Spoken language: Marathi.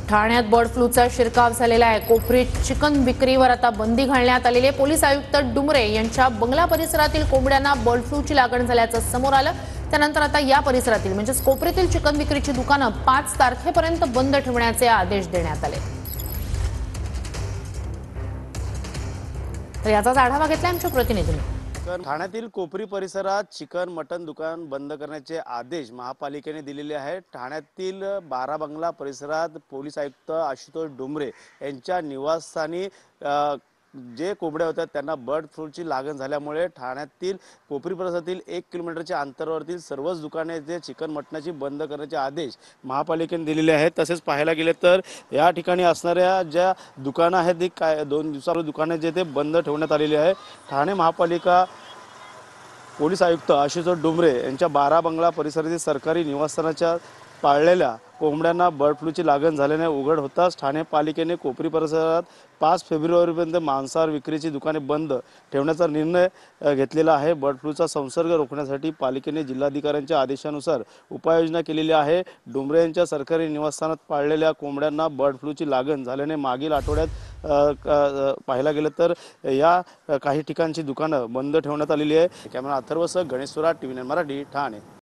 ठाण्यात बर्ड फ्लूचा शिरकाव झालेला आहे। कोपरीत चिकन विक्रीवर आता बंदी घालण्यात आलेली आहे। पोलीस आयुक्त डुमरे यांच्या बंगला परिसरातील कोंबड्यांना बर्ड फ्लूची लागण झाल्याचं समोर आलं। त्यानंतर आता या परिसरातील म्हणजे कोपरीतील चिकन विक्रीची दुकानं 5 तारखेपर्यंत बंद ठेवण्याचे आदेश देण्यात आले। तर याचाच आढावा घेतला आमच्या प्रतिनिधींनी। ठाण्यातील कोपरी परिसरात चिकन मटन दुकान बंद करण्याचे आदेश महापालिकेने दिलेले आहेत। ठाण्यातील 12 बंगला परिसरात पोलीस आयुक्त आशुतोष डुमरे यांच्या निवासस्थानी जे कोंबड्या होत्या त्यांना बर्ड फ्लूची लागण झाल्यामुळे ठाण्यातील कोपरी परिसरातील 1 किलोमीटरच्या अंतरावरतील सर्वच दुकाने जे चिकन मटणाची बंद करण्याचे आदेश महापालिकेने दिलेले आहेत। तसेच पाहायला गेले तर या ठिकाणी असणाऱ्या ज्या दुकानं आहेत ती 2 दिवसापूर्वी दुकाने जे ते बंद ठेवण्यात आलेली आहे। ठाणे महापालिका पोलीस आयुक्त आशुतोष डुमरे यांच्या 12 बंगला परिसरातील सरकारी निवासस्थानाच्या पाळलेल्या कोंबड्यांना बर्ड फ्लूची लागण झाल्याने उघड होताच ठाणे पालिकेने कोपरी परिसरात 5 फेब्रुवारीपर्यंत मांसाहार विक्रीची दुकाने बंद ठेवण्याचा निर्णय घेतलेला आहे। बर्ड फ्लूचा संसर्ग रोखण्यासाठी पालिकेने जिल्हाधिकाऱ्यांच्या आदेशानुसार उपाययोजना केलेली आहे। डुमरे यांच्या सरकारी निवासस्थानात पाळलेल्या कोंबड्यांना बर्ड फ्लूची लागण झाल्याने मागील आठवड्यात पाहायला गेलं तर या काही ठिकाणची दुकानं बंद ठेवण्यात आलेली आहे। कॅमेरा अथर्वसह गणेश सुराट, TV9 मराठी, ठाणे।